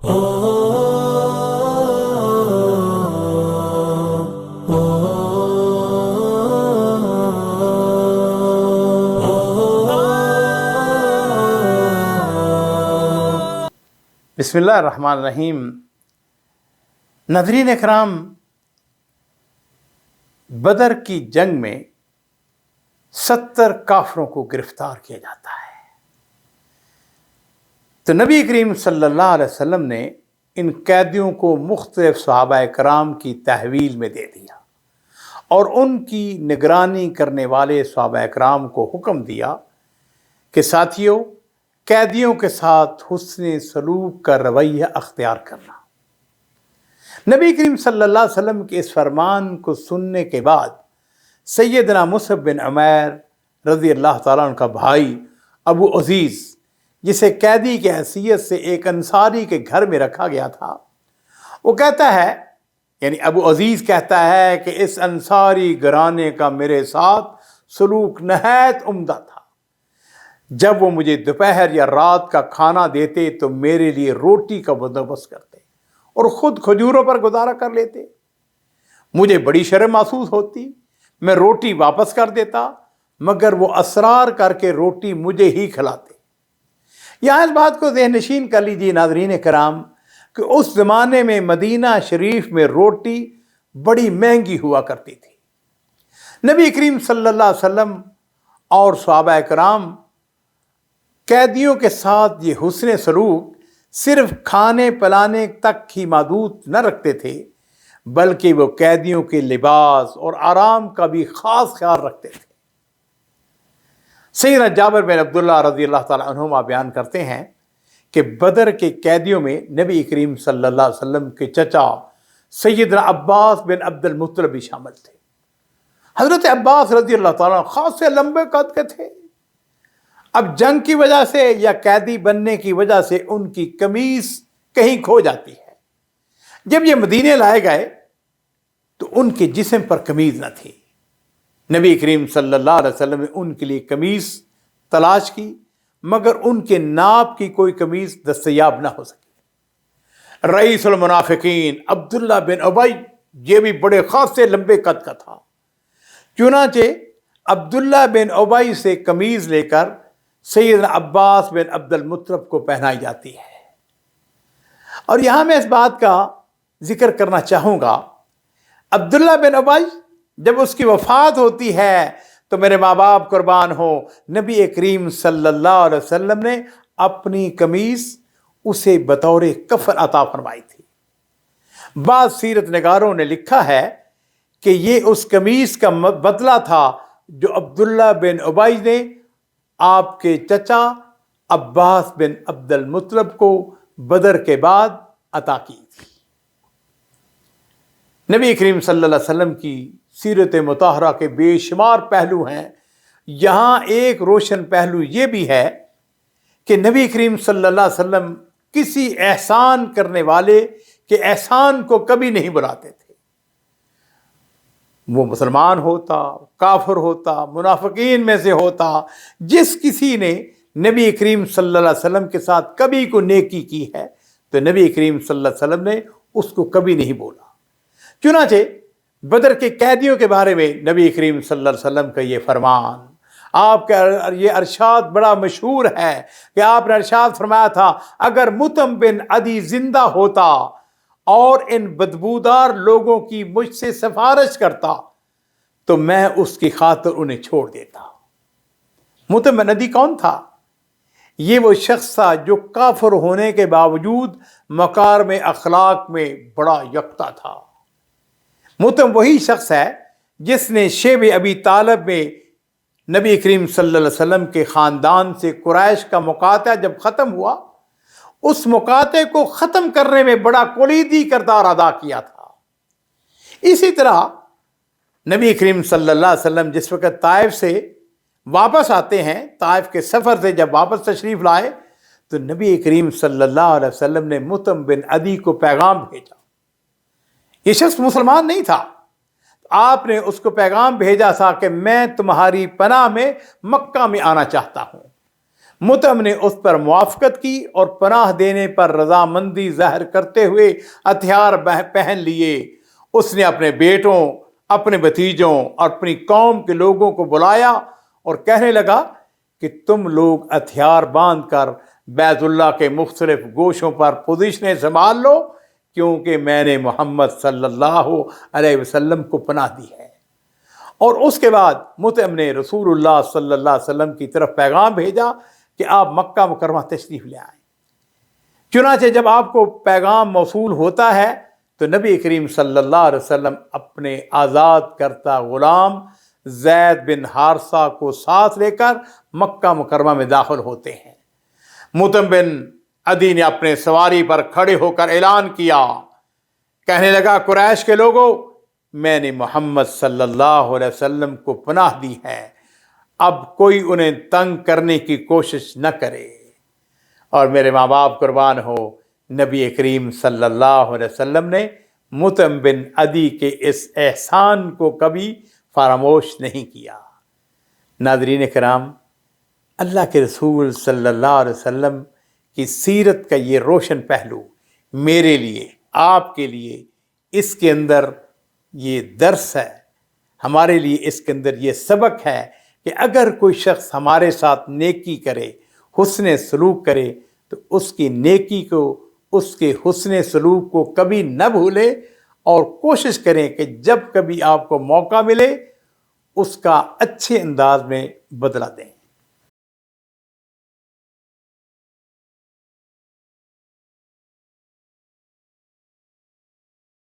بسم اللہ الرحمن الرحیم۔ ناظرین اکرام، بدر کی جنگ میں 70 کافروں کو گرفتار کیا جاتا ہے، تو نبی کریم صلی اللہ علیہ وسلم نے ان قیدیوں کو مختلف صحابہ کرام کی تحویل میں دے دیا اور ان کی نگرانی کرنے والے صحابہ کرام کو حکم دیا کہ ساتھیوں، قیدیوں کے ساتھ حسن سلوک کا رویہ اختیار کرنا۔ نبی کریم صلی اللہ علیہ وسلم کے اس فرمان کو سننے کے بعد سیدنا مصعب بن عمیر رضی اللہ تعالیٰ عنہ کا بھائی ابو عزیز، جسے قیدی کی حیثیت سے ایک انصاری کے گھر میں رکھا گیا تھا، وہ کہتا ہے، یعنی ابو عزیز کہتا ہے کہ اس انصاری گھرانے کا میرے ساتھ سلوک نہایت عمدہ تھا۔ جب وہ مجھے دوپہر یا رات کا کھانا دیتے تو میرے لیے روٹی کا بندوبست کرتے اور خود کھجوروں پر گزارا کر لیتے۔ مجھے بڑی شرم محسوس ہوتی، میں روٹی واپس کر دیتا، مگر وہ اصرار کر کے روٹی مجھے ہی کھلاتے۔ یہاں اس بات کو ذہن نشین کر لیجیے ناظرین کرام کہ اس زمانے میں مدینہ شریف میں روٹی بڑی مہنگی ہوا کرتی تھی۔ نبی کریم صلی اللہ علیہ وسلم اور صحابہ کرام قیدیوں کے ساتھ یہ حسن سلوک صرف کھانے پلانے تک ہی محدود نہ رکھتے تھے، بلکہ وہ قیدیوں کے لباس اور آرام کا بھی خاص خیال رکھتے تھے۔ سیدنا جابر بن عبداللہ رضی اللہ تعالیٰ عنہما بیان کرتے ہیں کہ بدر کے قیدیوں میں نبی کریم صلی اللہ علیہ وسلم کے چچا سیدنا عباس بن عبد المطلب بھی شامل تھے۔ حضرت عباس رضی اللہ تعالیٰ خاصے لمبے قد کے تھے۔ اب جنگ کی وجہ سے یا قیدی بننے کی وجہ سے ان کی قمیص کہیں کھو جاتی ہے۔ جب یہ مدینے لائے گئے تو ان کے جسم پر قمیض نہ تھی۔ نبی کریم صلی اللہ علیہ وسلم نے ان کے لیے قمیص تلاش کی، مگر ان کے ناپ کی کوئی قمیص دستیاب نہ ہو سکی۔ رئیس المنافقین عبداللہ بن ابی، یہ بھی بڑے خاصے لمبے قد کا تھا، چنانچہ عبداللہ بن ابی سے قمیض لے کر سیدنا عباس بن عبد المطلب کو پہنائی جاتی ہے۔ اور یہاں میں اس بات کا ذکر کرنا چاہوں گا، عبداللہ بن ابی جب اس کی وفات ہوتی ہے تو میرے ماں باپ قربان ہو، نبی کریم صلی اللہ علیہ وسلم نے اپنی قمیص اسے بطور کفن عطا فرمائی تھی۔ بعض سیرت نگاروں نے لکھا ہے کہ یہ اس قمیص کا بدلہ تھا جو عبداللہ بن ابی نے آپ کے چچا عباس بن عبد المطلب کو بدر کے بعد عطا کی تھی۔ نبی کریم صلی اللہ علیہ وسلم کی سیرت مطہرہ کے بے شمار پہلو ہیں۔ یہاں ایک روشن پہلو یہ بھی ہے کہ نبی کریم صلی اللہ علیہ وسلم کسی احسان کرنے والے کے احسان کو کبھی نہیں بلاتے تھے۔ وہ مسلمان ہوتا، کافر ہوتا، منافقین میں سے ہوتا، جس کسی نے نبی کریم صلی اللہ علیہ وسلم کے ساتھ کبھی کو نیکی کی ہے تو نبی کریم صلی اللہ علیہ وسلم نے اس کو کبھی نہیں بولا۔ چنانچہ بدر کے قیدیوں کے بارے میں نبی کریم صلی اللہ علیہ وسلم کا یہ فرمان، آپ کا یہ ارشاد بڑا مشہور ہے کہ آپ نے ارشاد فرمایا تھا، اگر مطعم بن عدی زندہ ہوتا اور ان بدبودار لوگوں کی مجھ سے سفارش کرتا تو میں اس کی خاطر انہیں چھوڑ دیتا۔ مطعم بن عدی کون تھا؟ یہ وہ شخص تھا جو کافر ہونے کے باوجود مکارم اخلاق میں بڑا یکتا تھا۔ مطعم وہی شخص ہے جس نے شیب ابی طالب میں نبی کریم صلی اللہ علیہ وسلم کے خاندان سے قریش کا مقاطعہ جب ختم ہوا، اس مقاطعے کو ختم کرنے میں بڑا کلیدی کردار ادا کیا تھا۔ اسی طرح نبی کریم صلی اللہ علیہ وسلم جس وقت طائف سے واپس آتے ہیں، طائف کے سفر سے جب واپس تشریف لائے تو نبی کریم صلی اللہ علیہ وسلم نے مطعم بن عدی کو پیغام بھیجا۔ یہ شخص مسلمان نہیں تھا، آپ نے اس کو پیغام بھیجا تھا کہ میں تمہاری پناہ میں مکہ میں آنا چاہتا ہوں۔ مطعم نے اس پر موافقت کی اور پناہ دینے پر رضامندی ظاہر کرتے ہوئے ہتھیار پہن لیے۔ اس نے اپنے بیٹوں، اپنے بھتیجوں اور اپنی قوم کے لوگوں کو بلایا اور کہنے لگا کہ تم لوگ ہتھیار باندھ کر بیت اللہ کے مختلف گوشوں پر پوزیشنیں سنبھال لو، کیونکہ میں نے محمد صلی اللہ علیہ وسلم کو پناہ دی ہے۔ اور اس کے بعد مطعم نے رسول اللہ صلی اللہ علیہ وسلم کی طرف پیغام بھیجا کہ آپ مکہ مکرمہ تشریف لے آئیں۔ چنانچہ جب آپ کو پیغام موصول ہوتا ہے تو نبی کریم صلی اللہ علیہ وسلم اپنے آزاد کرتا غلام زید بن حارثہ کو ساتھ لے کر مکہ مکرمہ میں داخل ہوتے ہیں۔ مطعم بن عدی نے اپنے سواری پر کھڑے ہو کر اعلان کیا، کہنے لگا قریش کے لوگوں، میں نے محمد صلی اللہ علیہ وسلم کو پناہ دی ہے، اب کوئی انہیں تنگ کرنے کی کوشش نہ کرے۔ اور میرے ماں باپ قربان ہو، نبی کریم صلی اللہ علیہ وسلم نے مطعم بن عدی کے اس احسان کو کبھی فراموش نہیں کیا۔ ناظرین کرام، اللہ کے رسول صلی اللہ علیہ وسلم کی سیرت کا یہ روشن پہلو میرے لیے، آپ کے لیے اس کے اندر یہ درس ہے، ہمارے لیے اس کے اندر یہ سبق ہے کہ اگر کوئی شخص ہمارے ساتھ نیکی کرے، حسن سلوک کرے، تو اس کی نیکی کو، اس کے حسن سلوک کو کبھی نہ بھولے اور کوشش کریں کہ جب کبھی آپ کو موقع ملے اس کا اچھے انداز میں بدلہ دیں۔